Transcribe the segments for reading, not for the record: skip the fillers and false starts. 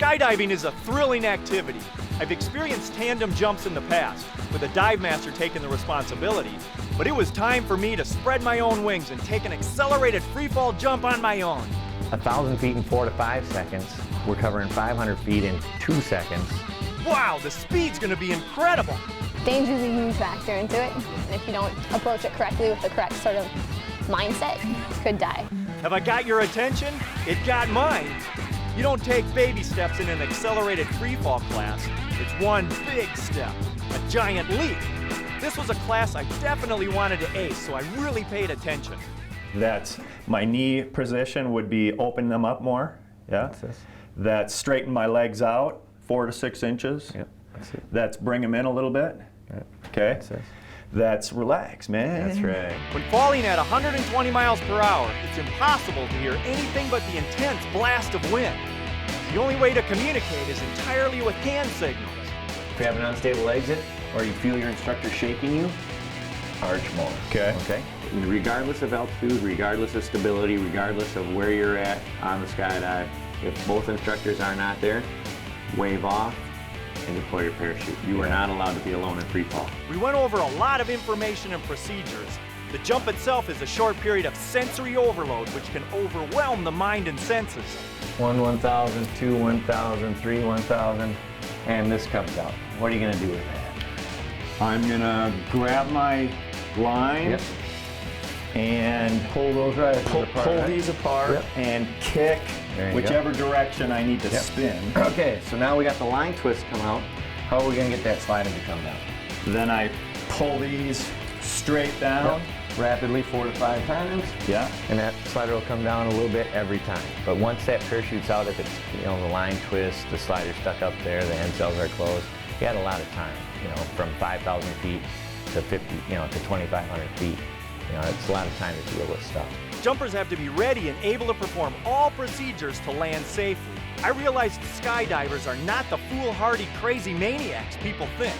Skydiving is a thrilling activity. I've experienced tandem jumps in the past, with a dive master taking the responsibility, but it was time for me to spread my own wings and take an accelerated freefall jump on my own. 1,000 feet in 4 to 5 seconds. We're covering 500 feet in 2 seconds. Wow, the speed's gonna be incredible. Danger is a huge factor into it, and if you don't approach it correctly with the correct sort of mindset, you could die. Have I got your attention? It got mine. You don't take baby steps in an accelerated freefall class. It's one big step, a giant leap. This was a class I definitely wanted to ace, so I really paid attention. That's my knee position would be open them up more. Yeah. That's straighten my legs out 4 to 6 inches. Yep. That's it. That's bring them in a little bit. Right. Okay. That's relax, man. That's right. When falling at 120 miles per hour, it's impossible to hear anything but the intense blast of wind. The only way to communicate is entirely with hand signals. If you have an unstable exit, or you feel your instructor shaking you, arch more. Okay. Okay? Regardless of altitude, regardless of stability, regardless of where you're at on the skydive, if both instructors are not there, wave off and deploy your parachute. You are not allowed to be alone in free fall. We went over a lot of information and procedures. The jump itself is a short period of sensory overload which can overwhelm the mind and senses. 1, 1,000, 2, 1,000, 3, 1,000, and this comes out. What are you going to do with that? I'm gonna grab my line. Yep. And Pull those right pull apart. these apart Yep. and kick There you whichever direction I need to Yep. spin. Okay, so now we got the line twist come out. How are we going to get that slider to come down? Then I pull these straight down. Rapidly 4 to 5 times. Yeah. And that slider will come down a little bit every time. But once that parachute's out, if it's, the line twist, the slider's stuck up there, the end cells are closed, you got a lot of time, from 5,000 feet to 50, to 2,500 feet. It's a lot of time to deal with stuff. Jumpers have to be ready and able to perform all procedures to land safely. I realized skydivers are not the foolhardy, crazy maniacs people think.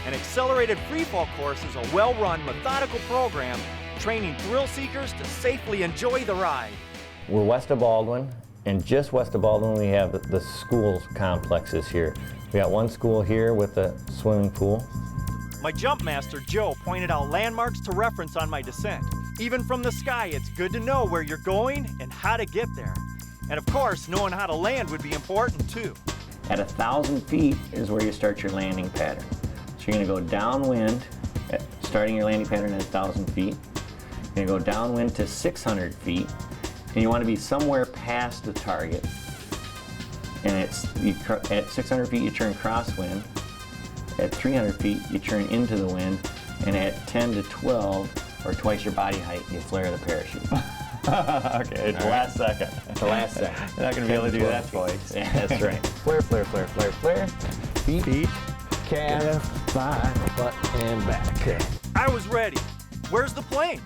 An accelerated freefall course is a well-run, methodical program training thrill seekers to safely enjoy the ride. We're west of Baldwin, and just west of Baldwin we have the school complexes here. We got one school here with a swimming pool. My jump master, Joe, pointed out landmarks to reference on my descent. Even from the sky, it's good to know where you're going and how to get there. And of course, knowing how to land would be important too. At 1,000 feet is where you start your landing pattern. So you're going to go downwind, starting your landing pattern at 1,000 feet. You're going to go downwind to 600 feet, and you want to be somewhere past the target. And at 600 feet, you turn crosswind. At 300 feet, you turn into the wind. And at 10 to 12, or twice your body height, you flare the parachute. Okay, the last second. The last second. You're not going to be able to do that twice. Yeah, that's right. Flare, flare, flare, flare, flare. Feet, calf, thigh, butt, and back. Okay. I was ready. Where's the plane?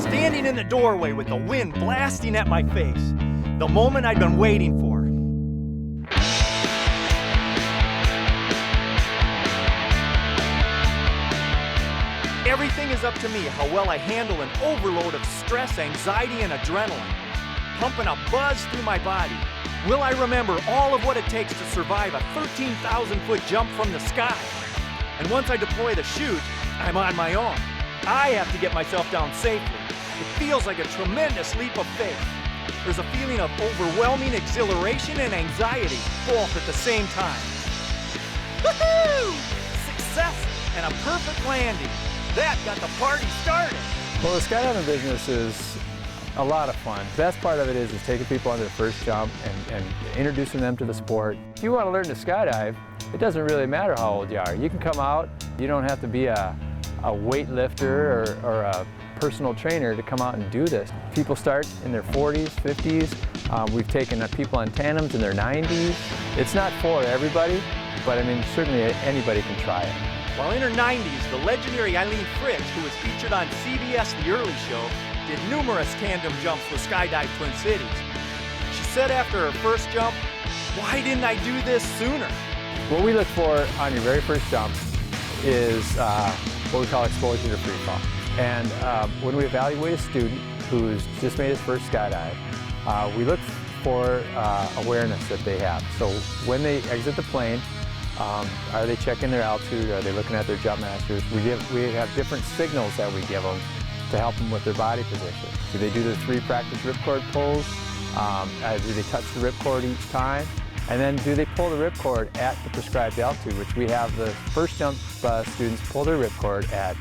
Standing in the doorway with the wind blasting at my face, the moment I'd been waiting for. Everything is up to me how well I handle an overload of stress, anxiety, and adrenaline, pumping a buzz through my body. Will I remember all of what it takes to survive a 13,000-foot jump from the sky? And once I deploy the chute, I'm on my own. I have to get myself down safely. It feels like a tremendous leap of faith. There's a feeling of overwhelming exhilaration and anxiety, both at the same time. Woohoo! Success and a perfect landing. That got the party started. Well, the skydiving business is a lot of fun. The best part of it is taking people on their first jump and introducing them to the sport. If you want to learn to skydive, it doesn't really matter how old you are. You can come out, you don't have to be a weightlifter or a personal trainer to come out and do this. People start in their 40s, 50s. We've taken people on tandems in their 90s. It's not for everybody, but I mean, certainly anybody can try it. While in her 90s, the legendary Eileen Fritz, who was featured on CBS The Early Show, did numerous tandem jumps with Skydive Twin Cities. She said after her first jump, "Why didn't I do this sooner?" What we look for on your very first jump is what we call exposure to free fall. And when we evaluate a student who's just made his first skydive, we look for awareness that they have. So when they exit the plane, are they checking their altitude? Are they looking at their jump masters? We have different signals that we give them to help them with their body position. Do they do their 3 practice ripcord pulls? Do they touch the ripcord each time? And then do they pull the ripcord at the prescribed altitude, which we have the first jump students pull their ripcord at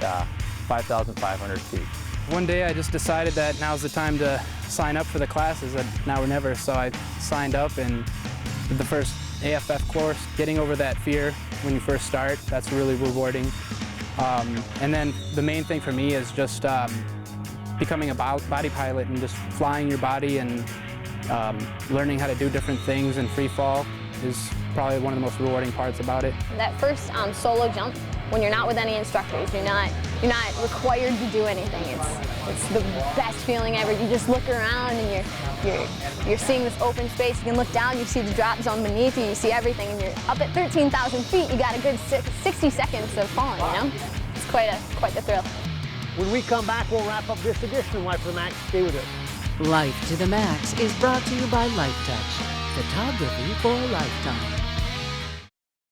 5,500 feet. One day I just decided that now's the time to sign up for the classes at Now or Never, so I signed up and did the first AFF course. Getting over that fear when you first start, that's really rewarding. And then the main thing for me is just becoming a body pilot and just flying your body and learning how to do different things in free fall is probably one of the most rewarding parts about it. That first solo jump, when you're not with any instructors, you're not required to do anything. It's the best feeling ever. You just look around and you're seeing this open space. You can look down, you see the drop zone beneath you, you see everything, and you're up at 13,000 feet. You got a good 60 seconds of falling, you know? It's quite the thrill. When we come back, we'll wrap up this edition of Life to the Max. Stay with us. Life to the Max is brought to you by Life Touch. Photography for a lifetime.